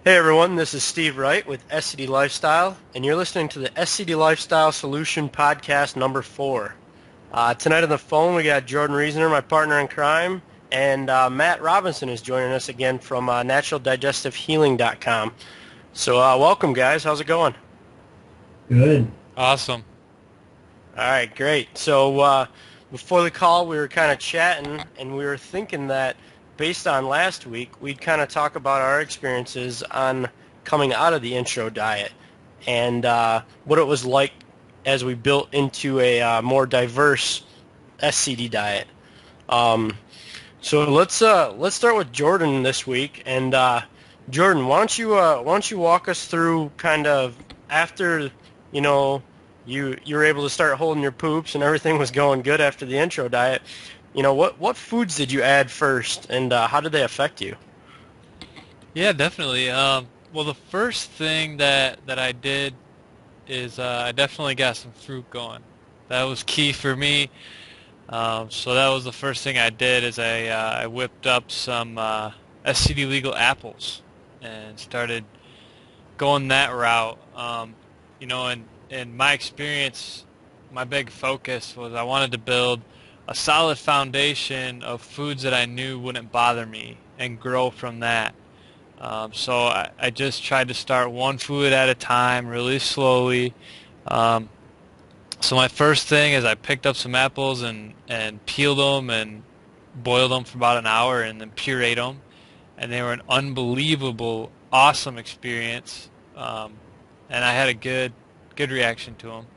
Hey everyone, this is Steve Wright with SCD Lifestyle, and you're listening to the SCD Lifestyle Solution Podcast number 4. Tonight on the phone we got Jordan Reasoner, my partner in crime, and Matt Robinson is joining us again from naturaldigestivehealing.com. So welcome guys, how's it going? Good. Awesome. All right, great. So before the call, we were kind of chatting, and we were thinking that based on last week, we'd kind of talk about our experiences on coming out of the intro diet and what it was like as we built into a more diverse SCD diet. Um, so let's start with Jordan this week. And Jordan, why don't you walk us through kind of after you know you were able to start holding your poops and everything was going good after the intro diet. What foods did you add first, and how did they affect you? Yeah, definitely. Well, the first thing that I did is I definitely got some fruit going. That was key for me. So that was the first thing I did is I whipped up some SCD legal apples and started going that route. In my experience, my big focus was I wanted to build a solid foundation of foods that I knew wouldn't bother me and grow from that. So I just tried to start one food at a time, really slowly. Um, so my first thing is I picked up some apples and peeled them and boiled them for about an hour and then pureed them. And they were an unbelievable, awesome experience. And I had a good reaction to them.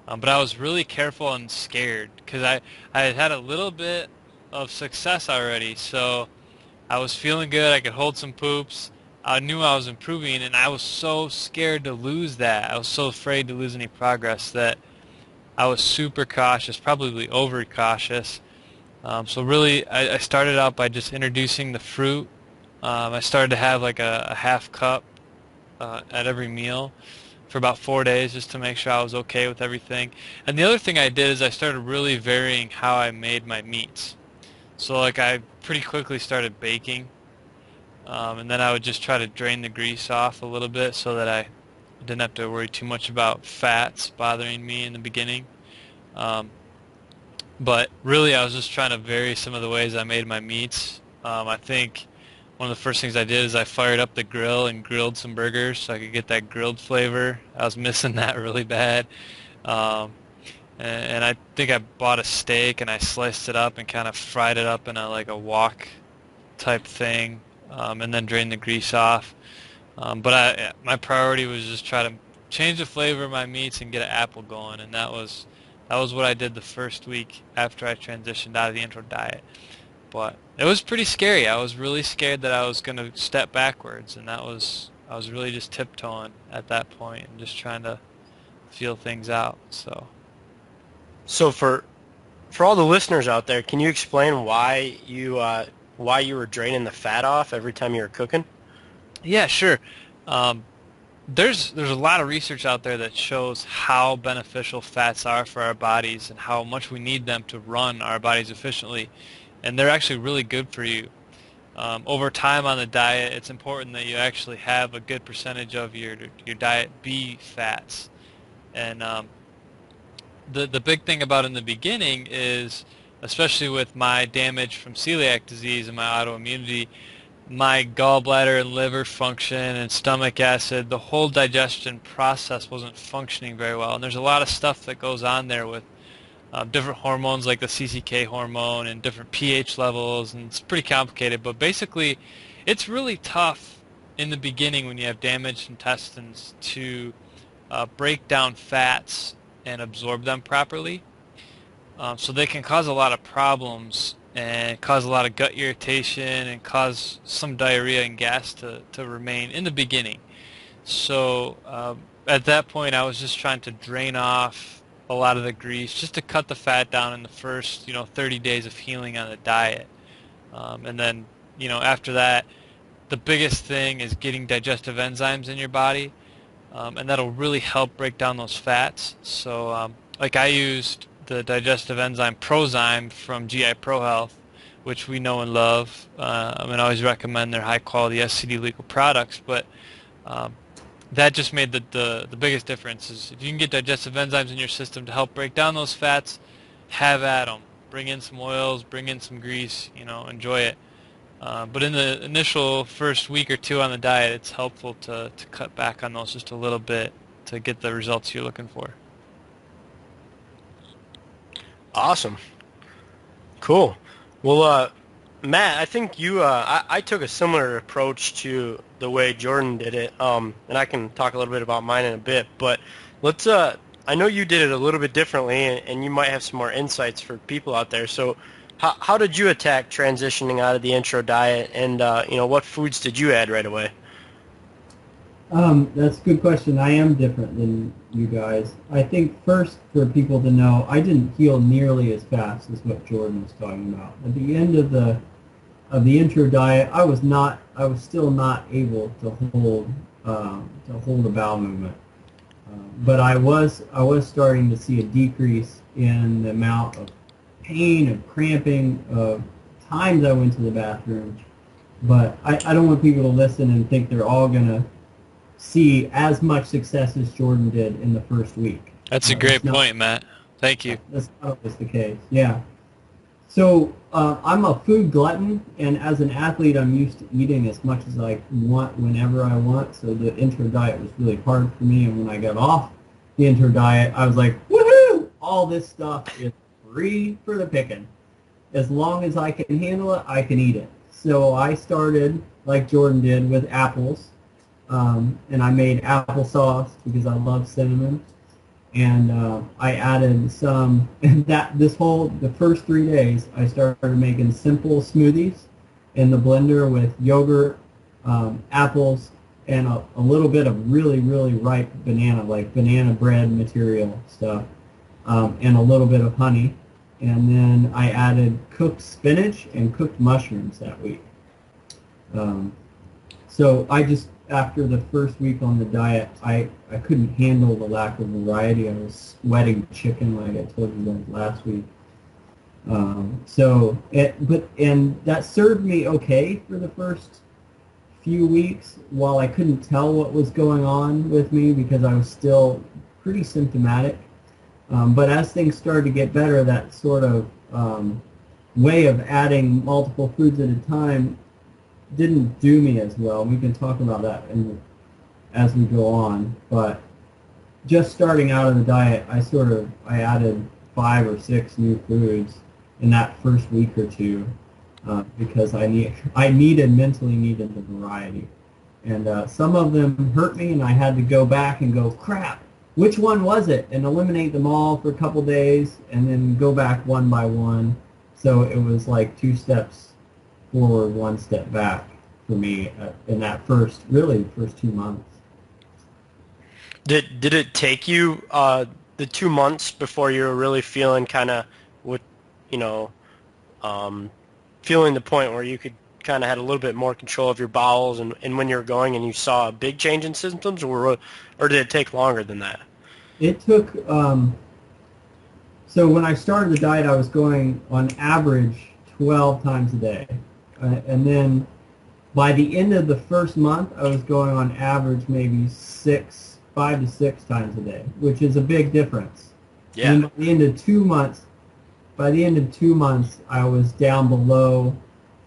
But I was really careful and scared because I had had a little bit of success already. So I was feeling good. I could hold some poops. I knew I was improving, and I was so scared to lose that. I was so afraid to lose any progress that I was super cautious, probably over cautious. So really, I started out by just introducing the fruit. I started to have like a half cup at every meal for about 4 days just to make sure I was okay with everything. And the other thing I did is I started really varying how I made my meats. So like I pretty quickly started baking, and then I would just try to drain the grease off a little bit so that I didn't have to worry too much about fats bothering me in the beginning. Um, but really I was just trying to vary some of the ways I made my meats. I think one of the first things I did is I fired up the grill and grilled some burgers so I could get that grilled flavor. I was missing that really bad. Um, and I think I bought a steak and I sliced it up and kind of fried it up in a wok type thing, and then drained the grease off. But my priority was just try to change the flavor of my meats and get an apple going, and that was what I did the first week after I transitioned out of the intro diet. But it was pretty scary. I was really scared that I was going to step backwards, and I was really just tiptoeing at that point and just trying to feel things out. So So for all the listeners out there, can you explain why you were draining the fat off every time you were cooking? yeah, sure. Um, there's a lot of research out there that shows how beneficial fats are for our bodies and how much we need them to run our bodies efficiently, and they're actually really good for you. Over time on the diet, it's important that you actually have a good percentage of your diet be fats. And the big thing about in the beginning is, especially with my damage from celiac disease and my autoimmunity, my gallbladder and liver function and stomach acid, the whole digestion process wasn't functioning very well. And there's a lot of stuff that goes on there with different hormones like the CCK hormone and different pH levels, and it's pretty complicated. But basically, it's really tough in the beginning when you have damaged intestines to break down fats and absorb them properly. So they can cause a lot of problems and cause a lot of gut irritation and cause some diarrhea and gas to remain in the beginning. So at that point, I was just trying to drain off a lot of the grease just to cut the fat down in the first 30 days of healing on the diet. And then after that, the biggest thing is getting digestive enzymes in your body, and that'll really help break down those fats. So like I used the digestive enzyme Prozyme from GI Pro Health, which we know and love. I always recommend their high-quality SCD legal products, but um, that just made the biggest difference. Is if you can get digestive enzymes in your system to help break down those fats, have at them. Bring in some oils, bring in some grease, enjoy it. But in the initial first week or two on the diet, it's helpful to cut back on those just a little bit to get the results you're looking for. Awesome. Cool. Well, Matt, I think I took a similar approach to the way Jordan did it, and I can talk a little bit about mine in a bit, but let's, I know you did it a little bit differently, and you might have some more insights for people out there. So how did you attack transitioning out of the intro diet, and, what foods did you add right away? That's a good question. I am different than you guys. I think first for people to know, I didn't heal nearly as fast as what Jordan was talking about. At the end of the intro diet, I was still not able to hold a bowel movement. But I was starting to see a decrease in the amount of pain, of cramping, of times I went to the bathroom. But I don't want people to listen and think they're all going to see as much success as Jordan did in the first week. That's a great point, Matt. Thank you. That's not always the case. Yeah. So I'm a food glutton, and as an athlete, I'm used to eating as much as I want whenever I want. So the intro diet was really hard for me, and when I got off the intro diet, I was like, woohoo! All this stuff is free for the picking. As long as I can handle it, I can eat it. So I started, like Jordan did, with apples. And I made applesauce because I love cinnamon, and I added some. And the first 3 days, I started making simple smoothies in the blender with yogurt, apples, and a little bit of really, really ripe banana, like banana bread material stuff, and a little bit of honey. And then I added cooked spinach and cooked mushrooms that week. So after the first week on the diet, I couldn't handle the lack of variety. I was sweating chicken, like I told you guys last week. And that served me okay for the first few weeks, while I couldn't tell what was going on with me because I was still pretty symptomatic. But as things started to get better, that sort of way of adding multiple foods at a time didn't do me as well. We can talk about that as we go on. But just starting out of the diet, I added 5 or 6 new foods in that first week or two because I mentally needed the variety. And some of them hurt me, and I had to go back and go, crap, which one was it? And eliminate them all for a couple days, and then go back one by one. So it was like 2 steps forward, 1 step back for me in that first 2 months. Did it take you the 2 months before you were really feeling kind of feeling the point where you could kind of had a little bit more control of your bowels, and when you were going and you saw a big change in symptoms, or did it take longer than that? It took, so when I started the diet, I was going on average 12 times a day. And then by the end of the first month, I was going on average maybe 5 to 6 times a day, which is a big difference. Yeah. And by the end of 2 months, I was down below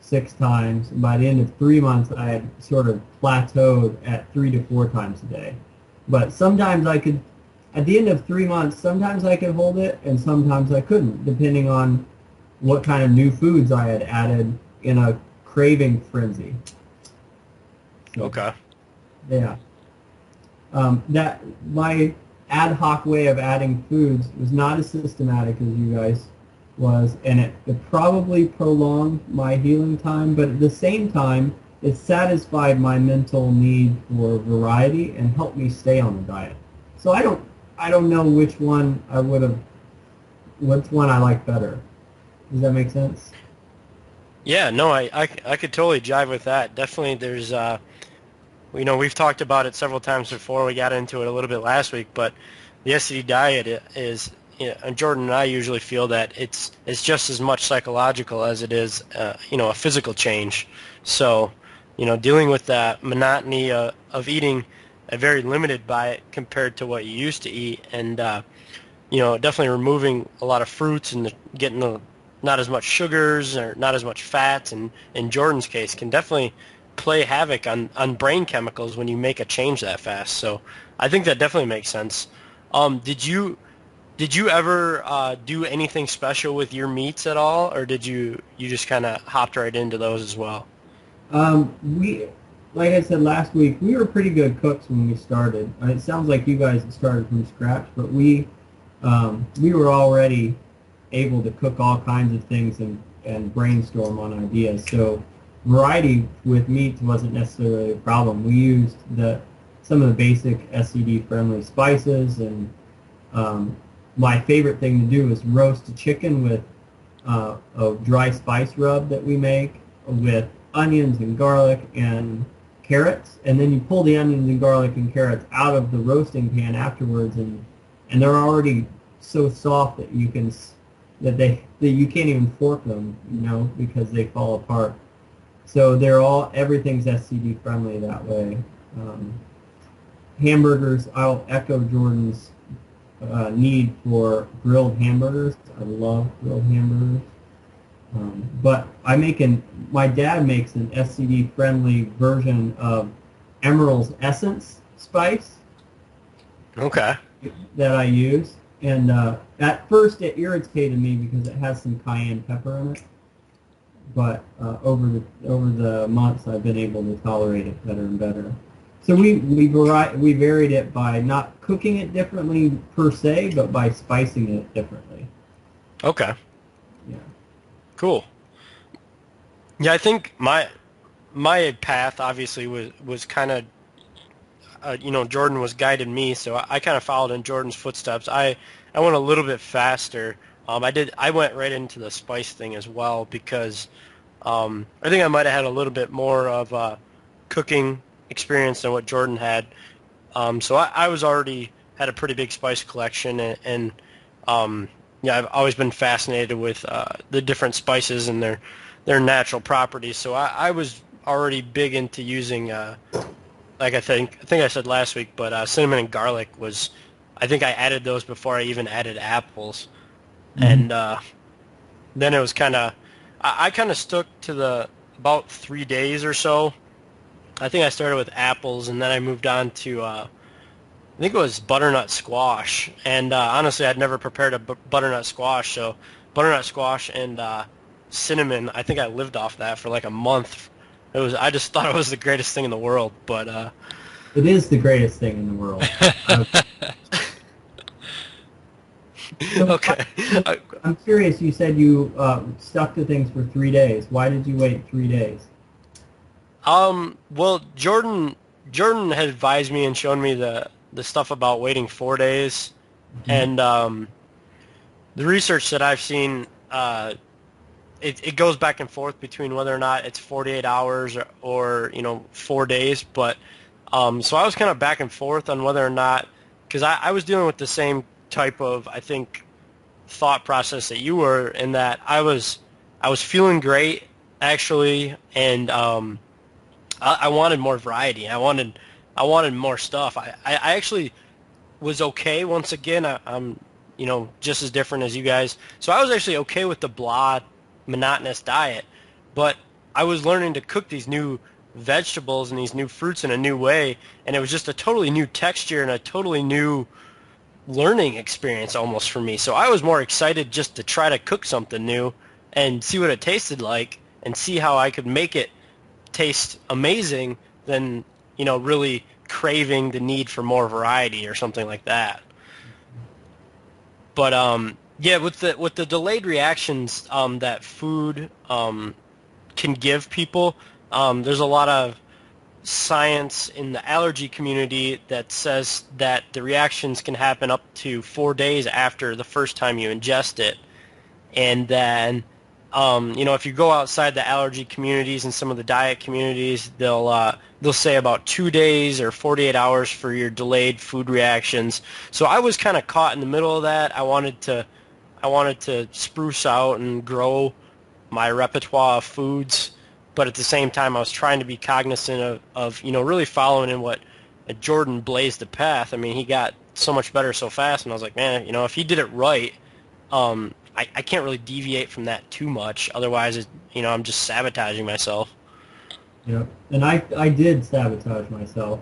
6 times. And by the end of 3 months, I had sort of plateaued at 3 to 4 times a day. But sometimes at the end of 3 months, sometimes I could hold it, and sometimes I couldn't, depending on what kind of new foods I had added in a craving frenzy. So, okay. Yeah. That my ad hoc way of adding foods was not as systematic as you guys was, and it probably prolonged my healing time, but at the same time, it satisfied my mental need for variety and helped me stay on the diet. So I don't know which one I like better. Does that make sense? Yeah, no, I could totally jive with that. Definitely there's, we've talked about it several times before. We got into it a little bit last week, but the SCD diet is yeah, and Jordan and I usually feel that it's just as much psychological as it is, a physical change. So, dealing with that monotony of eating a very limited diet compared to what you used to eat, and definitely removing a lot of fruits and getting not as much sugars or not as much fats, and in Jordan's case, can definitely play havoc on brain chemicals when you make a change that fast. So I think that definitely makes sense. Did you ever do anything special with your meats at all, or did you just kind of hopped right into those as well? We, like I said last week, we were pretty good cooks when we started. It sounds like you guys started from scratch, but we were already able to cook all kinds of things and brainstorm on ideas. So variety with meats wasn't necessarily a problem. We used some of the basic SCD-friendly spices, and my favorite thing to do is roast a chicken with a dry spice rub that we make with onions and garlic and carrots, and then you pull the onions and garlic and carrots out of the roasting pan afterwards, and they're already so soft that you can't even fork them, because they fall apart. So everything's SCD friendly that way. Hamburgers, I'll echo Jordan's need for grilled hamburgers. I love grilled hamburgers. But my dad makes an SCD-friendly version of Emerald's Essence spice Okay. that I use. And at first it irritated me because it has some cayenne pepper in it. But over the months, I've been able to tolerate it better and better. So we varied it by not cooking it differently per se, but by spicing it differently. Okay. Yeah. Cool. Yeah, I think my path obviously was kind of Jordan was guiding me, so I kind of followed in Jordan's footsteps. I went a little bit faster. I went right into the spice thing as well because I think I might have had a little bit more of cooking experience than what Jordan had. So I was already had a pretty big spice collection, and yeah, I've always been fascinated with the different spices and their natural properties. So I was already big into using, like I think I said last week, but cinnamon and garlic was. I think I added those before I even added apples, Mm-hmm. and then it was kind of. I kind of stuck to the about 3 days or so. I think I started with apples, and then I moved on to I think it was butternut squash. And honestly, I'd never prepared a butternut squash, so butternut squash and cinnamon. I think I lived off that for like a month. I just thought it was the greatest thing in the world. But It is the greatest thing in the world. So okay. I'm curious. You said you stuck to things for 3 days. Why did you wait 3 days? Well, Jordan had advised me and shown me the stuff about waiting 4 days, Mm-hmm. and the research that I've seen, it goes back and forth between whether or not it's 48 hours or 4 days. But so I was kind of back and forth on whether or not, because I was dealing with the same type of, I think, thought process that you were, in that I was feeling great actually, and I wanted more variety. I wanted more stuff. I actually was okay. Once again, I'm just as different as you guys. So I was actually okay with the blah, monotonous diet, but I was learning to cook these new vegetables and these new fruits in a new way, and it was just a totally new texture and a totally new learning experience almost for me. So I was more excited just to try to cook something new and see what it tasted like and see how I could make it taste amazing than really craving the need for more variety or something like that. But yeah, with the delayed reactions that food can give people, there's a lot of science in the allergy community that says that the reactions can happen up to 4 days after the first time you ingest it, and then If you go outside the allergy communities and some of the diet communities, they'll say about 2 days or 48 hours for your delayed food reactions. So I was kind of caught in the middle of that. I wanted to spruce out and grow my repertoire of foods, but at the same time, I was trying to be cognizant of really following in what Jordan blazed the path. I mean, he got so much better so fast, and I was like, man, if he did it right, I can't really deviate from that too much. Otherwise, I'm just sabotaging myself. Yep. And I did sabotage myself.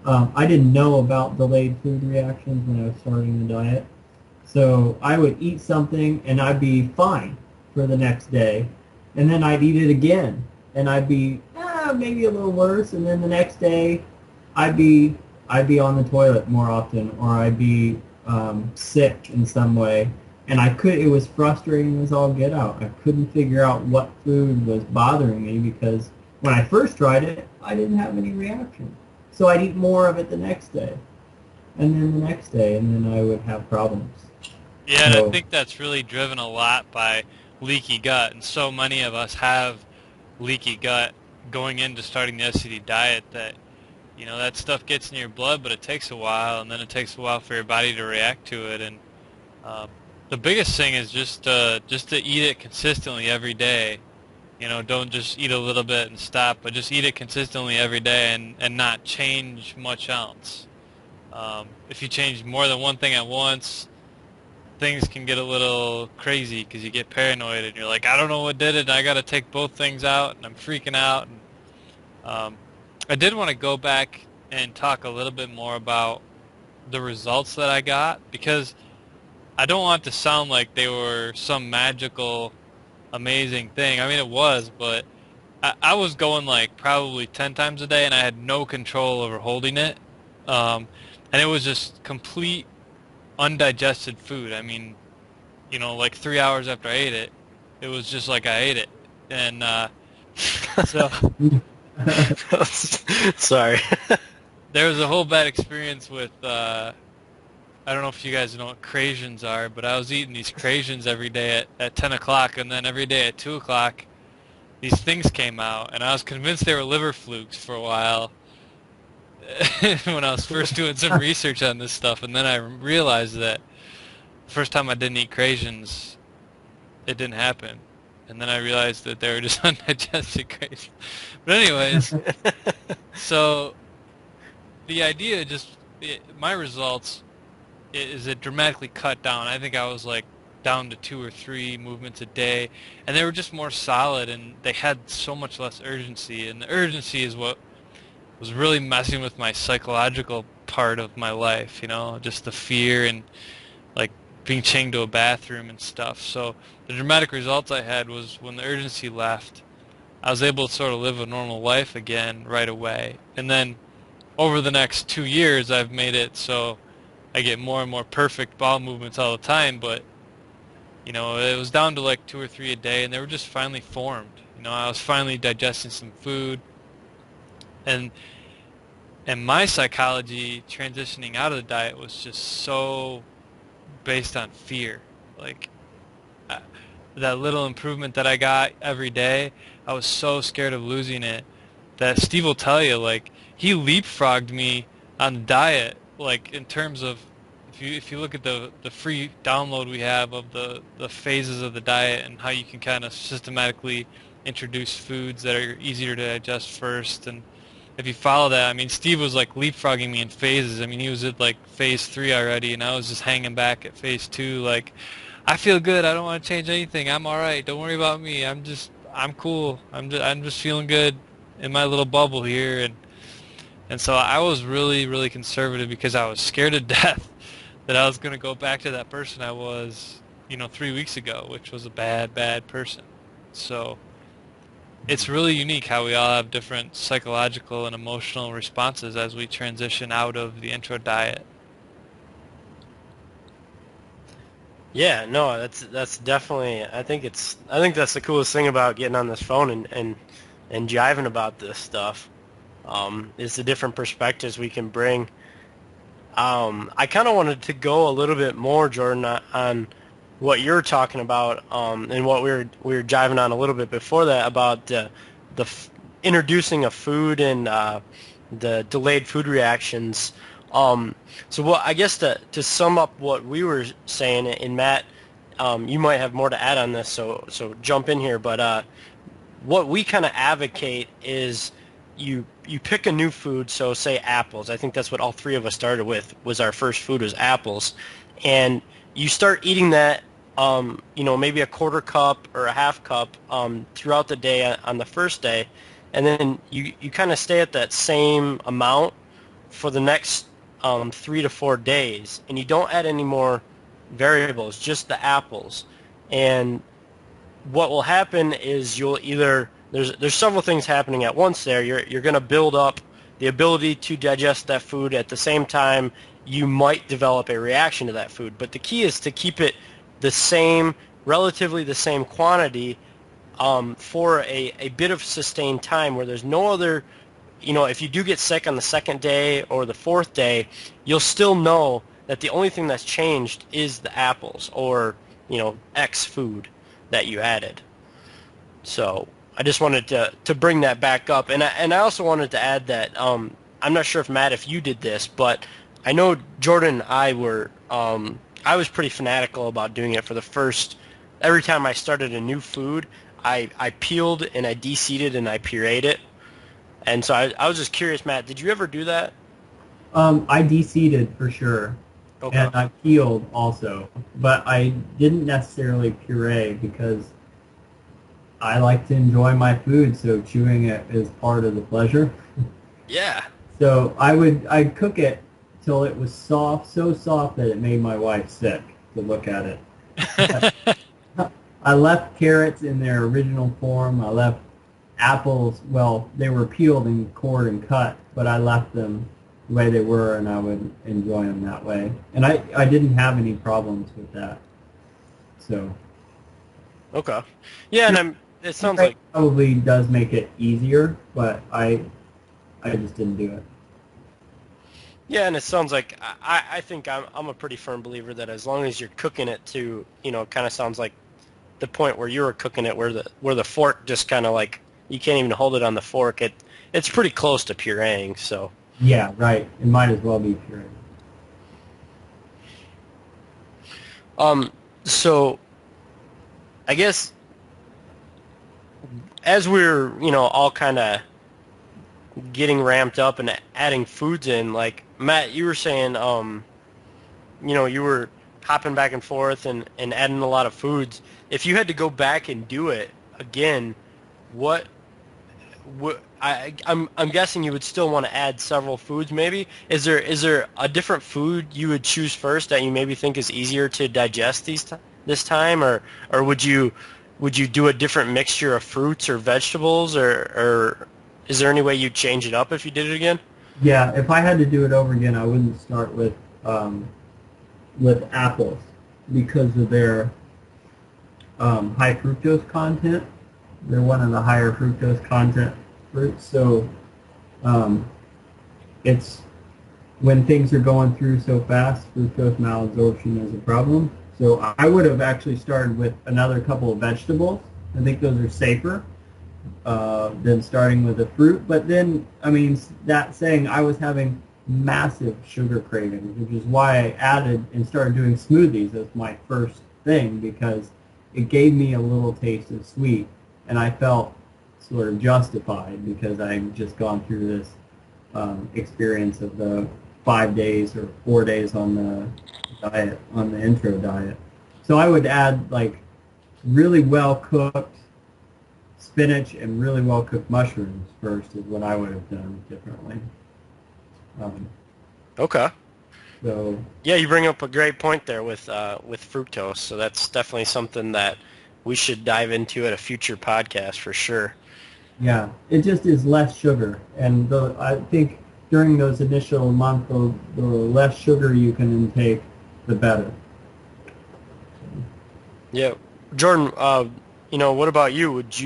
I didn't know about delayed food reactions when I was starting the diet. So I would eat something and I'd be fine for the next day. And then I'd eat it again and I'd be maybe a little worse. And then the next day I'd be on the toilet more often, or I'd be sick in some way. And it was frustrating as all get out. I couldn't figure out what food was bothering me because when I first tried it, I didn't have any reaction. So I'd eat more of it the next day, and then the next day, and then I would have problems. Yeah, and I So, think that's really driven a lot by leaky gut, and so many of us have leaky gut going into starting the SCD diet that, that stuff gets in your blood, but it takes a while, and then it takes a while for your body to react to it, and um, the biggest thing is just to eat it consistently every day. Don't just eat a little bit and stop, but just eat it consistently every day and not change much else. If you change more than one thing at once, things can get a little crazy because you get paranoid and you're like, I don't know what did it, and I got to take both things out, and I'm freaking out. And I did want to go back and talk a little bit more about the results that I got, because I don't want to sound like they were some magical, amazing thing. I mean, it was, but I was going like probably 10 times a day, and I had no control over holding it. And it was just complete undigested food. I mean, like 3 hours after I ate it, it was just like I ate it. And so Sorry. there was a whole bad experience with, I don't know if you guys know what craisins are, but I was eating these craisins every day at 10 o'clock, and then every day at 2 o'clock, these things came out, and I was convinced they were liver flukes for a while when I was first doing some research on this stuff, and then I realized that the first time I didn't eat craisins, it didn't happen. And then I realized that they were just undigested craisins. But anyways, so the idea my results is it dramatically cut down. I think I was like down to 2 or 3 movements a day, and they were just more solid, and they had so much less urgency. And the urgency is what was really messing with my psychological part of my life, just the fear and like being chained to a bathroom and stuff. So the dramatic results I had was when the urgency left, I was able to sort of live a normal life again right away. And then over the next 2 years, I've made it so I get more and more perfect bowel movements all the time, but it was down to like 2 or 3 a day, and they were just finally formed. I was finally digesting some food, and my psychology transitioning out of the diet was just so based on fear. Like uh, that little improvement that I got every day, I was so scared of losing it that Steve will tell you, like, he leapfrogged me on the diet, like in terms of if you look at the free download we have of the phases of the diet and how you can kind of systematically introduce foods that are easier to digest first, and if you follow that, I mean, Steve was like leapfrogging me in phases. I mean, he was at like phase 3 already, and I was just hanging back at phase 2. Like, I feel good. I don't want to change anything. I'm all right. Don't worry about me. I'm cool. I'm just feeling good in my little bubble here, and so I was really, really conservative because I was scared to death that I was going to go back to that person I was, 3 weeks ago, which was a bad, bad person. So it's really unique how we all have different psychological and emotional responses as we transition out of the intro diet. Yeah, no, that's definitely. I think that's the coolest thing about getting on this phone and jiving about this stuff. Is the different perspectives we can bring. I kind of wanted to go a little bit more, Jordan, on what you're talking about, and what we were jiving on a little bit before that about introducing a food and the delayed food reactions. Um, so what I guess to sum up what we were saying, and Matt, you might have more to add on this, so jump in here. But what we kind of advocate is you pick a new food. So say apples. I think that's what all three of us started with. Was our first food was apples, and you start eating that. Maybe a quarter cup or a half cup throughout the day on the first day, and then you kind of stay at that same amount for the next 3 to 4 days, and you don't add any more variables, just the apples. And what will happen is you'll either there's several things happening at once there. You're going to build up the ability to digest that food. At the same time, you might develop a reaction to that food. But the key is to keep it the same, relatively the same quantity for a bit of sustained time where there's no other, if you do get sick on the second day or the fourth day, you'll still know that the only thing that's changed is the apples or, X food that you added. So I just wanted to bring that back up. And I also wanted to add that I'm not sure if Matt, if you did this, but I know Jordan and I were, I was pretty fanatical about doing it for the first, every time I started a new food, I peeled and I de-seeded and I pureed it. And so I was just curious, Matt, did you ever do that? I de-seeded for sure, Okay. and I peeled also, but I didn't necessarily puree because I like to enjoy my food, so chewing it is part of the pleasure. Yeah. So I'd cook it till it was soft, so soft that it made my wife sick to look at it. I left carrots in their original form. I left apples, well, they were peeled and cored and cut, but I left them the way they were, and I would enjoy them that way. And I didn't have any problems with that. So Okay. Yeah, and it sounds it like, probably does make it easier, but I just didn't do it. yeah, and it sounds like I think I'm a pretty firm believer that as long as you're cooking it to, it kind of sounds like the point where you were cooking it where the fork just kind of like you can't even hold it on the fork. It's pretty close to pureeing. So Yeah, right. It might as well be puree. um so I guess as we're all kind of getting ramped up and adding foods in, like Matt, you were saying you were hopping back and forth and adding a lot of foods. If you had to go back and do it again, what I'm guessing you would still want to add several foods. Maybe is there a different food you would choose first that you maybe think is easier to digest this time, or would you do a different mixture of fruits or vegetables, or is there any way you'd change it up if you did it again? Yeah, if I had to do it over again, I wouldn't start with apples because of their high fructose content. They're one of the higher fructose content fruits. So it's when things are going through so fast, fructose malabsorption is a problem. So I would have actually started with another couple of vegetables. I think those are safer than starting with a fruit. But then, I mean, that saying, I was having massive sugar cravings, which is why I added and started doing smoothies as my first thing, because it gave me a little taste of sweet, and I felt sort of justified because I've just gone through this experience of the 5 days or 4 days on the diet, on the intro diet. So I would add like really well cooked spinach and really well cooked mushrooms first is what I would have done differently. Um, Okay. so Yeah, you bring up a great point there with fructose. So that's definitely something that we should dive into at a future podcast for sure. yeah, it just is less sugar, and I think during those initial month, the less sugar you can intake, the better. Yeah, Jordan. What about you? Would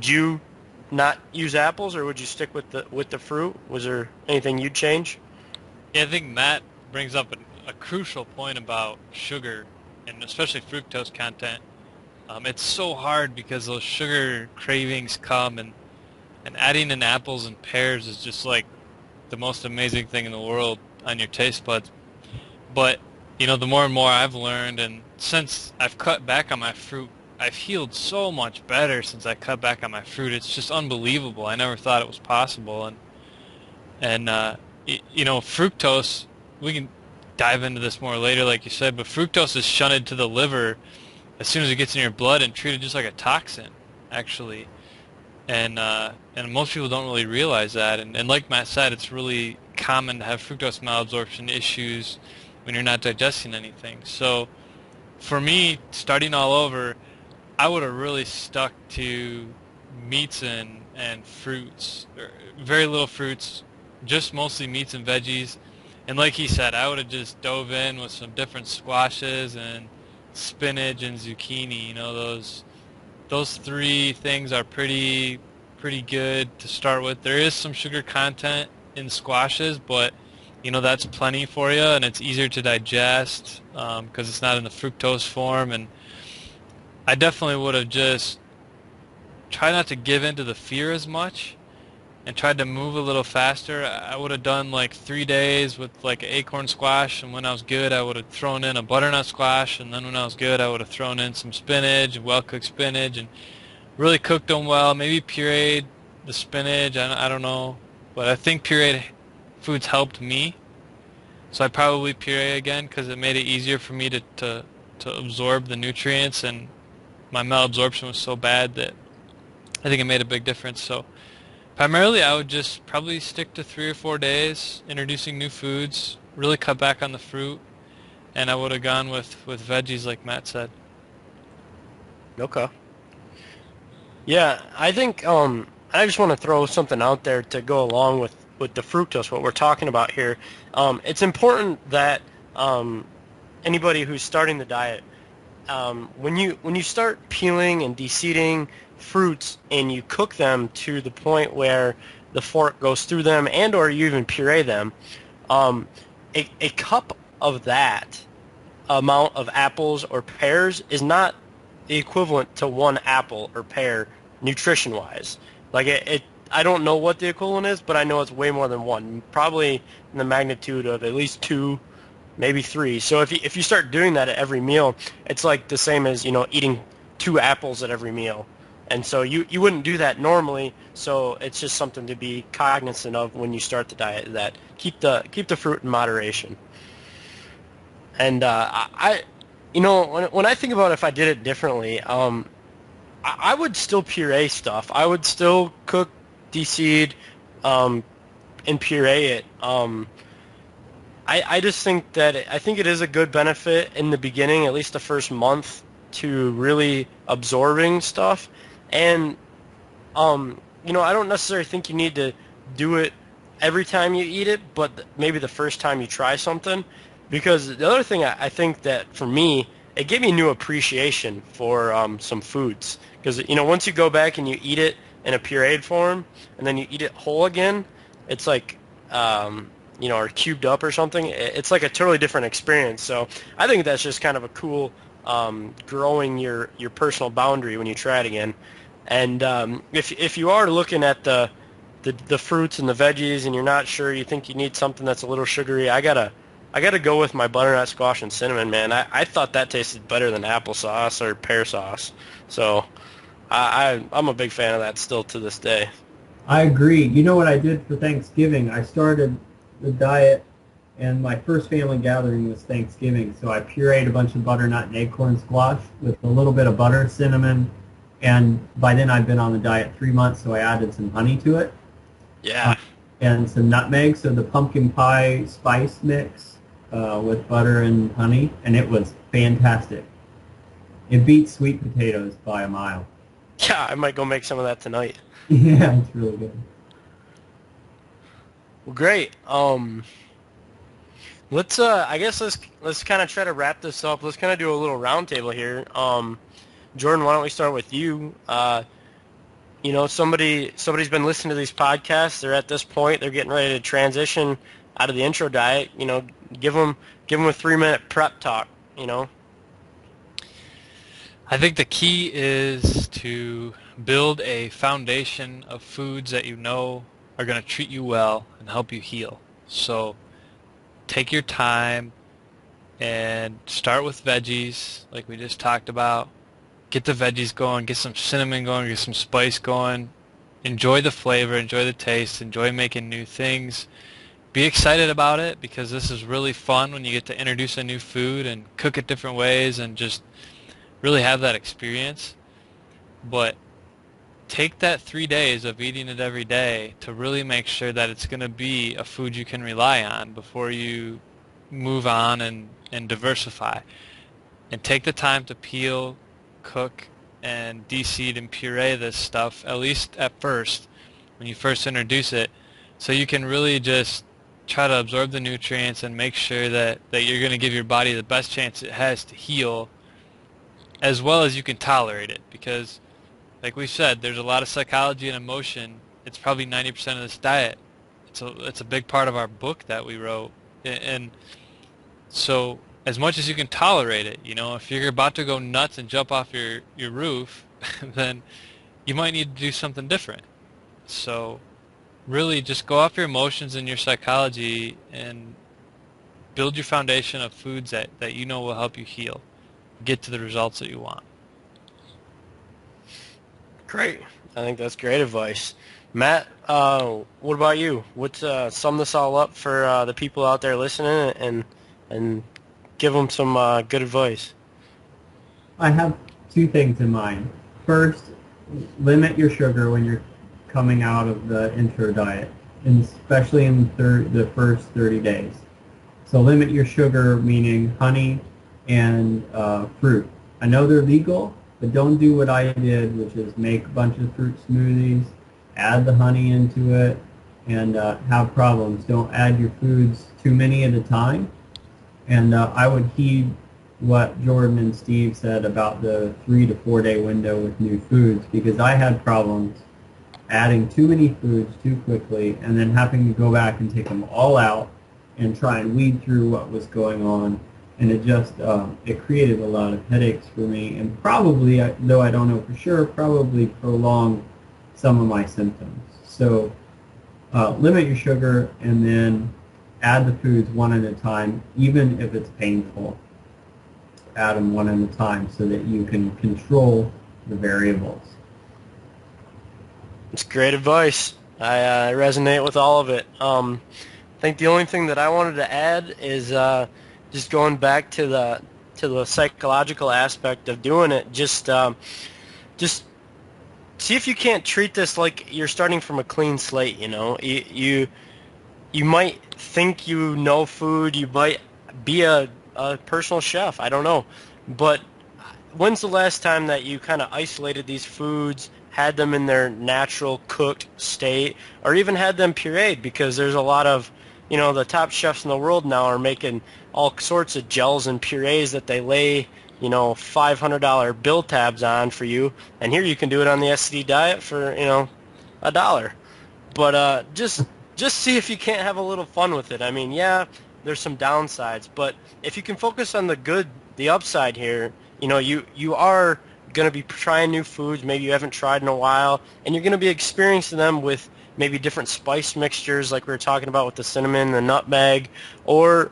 you not use apples, or would you stick with the fruit? Was there anything you'd change? Yeah, I think Matt brings up a crucial point about sugar. and especially fructose content, it's so hard because those sugar cravings come, and adding in apples and pears is just like the most amazing thing in the world on your taste buds. But, the more and more I've learned, and since I've cut back on my fruit, I've healed so much better since I cut back on my fruit. It's just unbelievable. I never thought it was possible. And fructose, we can dive into this more later, like you said, but fructose is shunted to the liver as soon as it gets in your blood and treated just like a toxin, actually. And most people don't really realize that. And like Matt said, it's really common to have fructose malabsorption issues when you're not digesting anything. So for me, starting all over, I would have really stuck to meats and fruits, or very little fruits, just mostly meats and veggies. And like he said, I would have just dove in with some different squashes and spinach and zucchini. Those three things are pretty good to start with. There is some sugar content in squashes, but that's plenty for you, and it's easier to digest because it's not in the fructose form. And I definitely would have just tried not to give in to the fear as much and tried to move a little faster. I would have done like 3 days with like an acorn squash, and when I was good, I would have thrown in a butternut squash, and then when I was good, I would have thrown in some spinach, well-cooked spinach, and really cooked them well. Maybe pureed the spinach. I don't know, but I think pureed foods helped me, so I probably puree again because it made it easier for me to absorb the nutrients, and my malabsorption was so bad that I think it made a big difference. So primarily, I would just probably stick to 3 or 4 days, introducing new foods, really cut back on the fruit, and I would have gone with veggies like Matt said. Okay. Yeah, I think I just want to throw something out there to go along with the fructose, what we're talking about here. It's important that anybody who's starting the diet, when you start peeling and de-seeding fruits and you cook them to the point where the fork goes through them, and or you even puree them, a cup of that amount of apples or pears is not the equivalent to one apple or pear nutrition-wise. Like I don't know what the equivalent is, but I know it's way more than one. Probably in the magnitude of at least two, maybe three. So if you start doing that at every meal, it's like the same as eating 2 apples at every meal. And so you wouldn't do that normally. So it's just something to be cognizant of when you start the diet. That keep the fruit in moderation. And when I think about if I did it differently, I would still puree stuff. I would still cook, de-seed, and puree it. I just think that I think it is a good benefit in the beginning, at least the first month, to really absorbing stuff. And I don't necessarily think you need to do it every time you eat it, but maybe the first time you try something. Because the other thing I think that for me, it gave me a new appreciation for some foods. Because once you go back and you eat it in a pureed form, and then you eat it whole again, it's like or cubed up or something. It's like a totally different experience. So I think that's just kind of a cool growing your personal boundary when you try it again. And if you are looking at the fruits and the veggies and you're not sure, you think you need something that's a little sugary, I gotta go with my butternut squash and cinnamon, man. I thought that tasted better than applesauce or pear sauce. So I'm a big fan of that still to this day. I agree. You know what I did for Thanksgiving? I started the diet, and my first family gathering was Thanksgiving, so I pureed a bunch of butternut and acorn squash with a little bit of butter, cinnamon, and by then I'd been on the diet 3 months, so I added some honey to it. Yeah. And some nutmeg, so the pumpkin pie spice mix with butter and honey, and it was fantastic. It beats sweet potatoes by a mile. Yeah, I might go make some of that tonight. Yeah, it's really good. Well, great. Let's let's kind of try to wrap this up. Let's kind of do a little roundtable here. Jordan, why don't we start with you? Somebody's been listening to these podcasts. They're at this point. They're getting ready to transition out of the intro diet. Give them a 3-minute prep talk. I think the key is to build a foundation of foods that you know are going to treat you well and help you heal. So take your time and start with veggies, like we just talked about. Get the veggies going, get some cinnamon going, get some spice going. Enjoy the flavor, enjoy the taste, enjoy making new things. Be excited about it because this is really fun when you get to introduce a new food and cook it different ways and just really have that experience. But take that 3 days of eating it every day to really make sure that it's going to be a food you can rely on before you move on and diversify. And take the time to peel, cook, and de-seed and puree this stuff, at least at first, when you first introduce it, so you can really just try to absorb the nutrients and make sure that you're going to give your body the best chance it has to heal as well as you can tolerate it. Because, like we said, there's a lot of psychology and emotion. It's probably 90% of this diet. It's a big part of our book that we wrote. And so as much as you can tolerate it, if you're about to go nuts and jump off your roof, then you might need to do something different. So really just go off your emotions and your psychology and build your foundation of foods that you know will help you heal, get to the results that you want. Great. I think that's great advice. Matt, what about you? What's sum this all up for the people out there listening and give them some good advice? I have two things in mind. First, limit your sugar when you're coming out of the intro diet, and especially in the first 30 days. So limit your sugar, meaning honey and fruit. I know they're legal, but don't do what I did, which is make a bunch of fruit smoothies, add the honey into it, and have problems. Don't add your foods too many at a time. And I would heed what Jordan and Steve said about the 3 to 4 day window with new foods, because I had problems adding too many foods too quickly and then having to go back and take them all out and try and weed through what was going on. And it just, it created a lot of headaches for me, and probably, though I don't know for sure, probably prolonged some of my symptoms. So limit your sugar and then add the foods one at a time, even if it's painful. Add them one at a time so that you can control the variables. It's great advice. I resonate with all of it. I think the only thing that I wanted to add is just going back to the psychological aspect of doing it. Just see if you can't treat this like you're starting from a clean slate. You might think you know food. You might be a personal chef. I don't know, but when's the last time that you kind of isolated these foods, had them in their natural cooked state, or even had them pureed? Because there's a lot of, the top chefs in the world now are making all sorts of gels and purees that they lay, $500 bill tabs on for you, and here you can do it on the SCD diet for, $1. But just see if you can't have a little fun with it. I mean, yeah, there's some downsides, but if you can focus on the upside here, you are going to be trying new foods maybe you haven't tried in a while, and you're going to be experiencing them with maybe different spice mixtures like we were talking about with the cinnamon, the nutmeg, or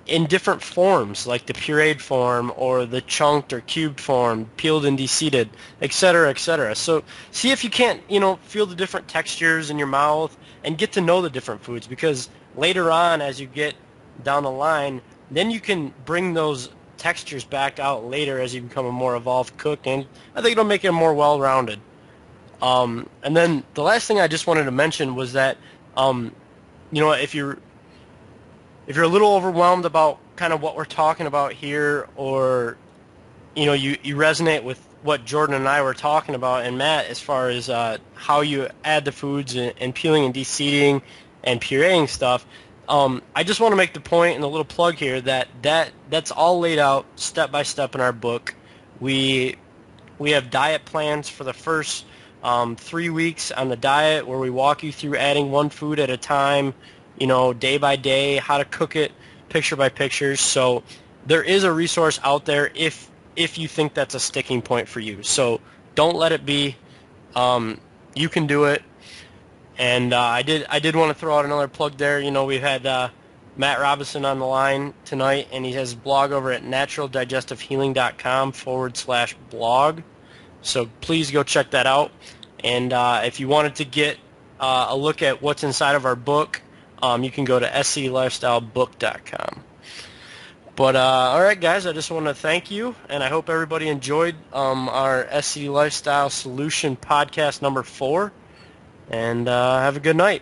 in different forms like the pureed form or the chunked or cubed form, peeled and de-seeded, etc., etc. So see if you can't, feel the different textures in your mouth and get to know the different foods, because later on as you get down the line, then you can bring those textures back out later as you become a more evolved cook, and I think it'll make it more well-rounded. And then the last thing I just wanted to mention was that, if you're a little overwhelmed about kind of what we're talking about here, or you resonate with what Jordan and I were talking about, and Matt, as far as how you add the foods and peeling and de-seeding and pureeing stuff, I just want to make the point and a little plug here that's all laid out step by step in our book. We have diet plans for the first 3 weeks on the diet, where we walk you through adding one food at a time, day by day, how to cook it, picture by picture. So there is a resource out there if if you think that's a sticking point for you. So don't let it be. You can do it. And I did want to throw out another plug there. You know, we've had Matt Robinson on the line tonight, and he has a blog over at naturaldigestivehealing.com/blog. So please go check that out. And if you wanted to get a look at what's inside of our book, you can go to sclifestylebook.com. But all right, guys, I just want to thank you, and I hope everybody enjoyed our SC Lifestyle Solution podcast number 4. And have a good night.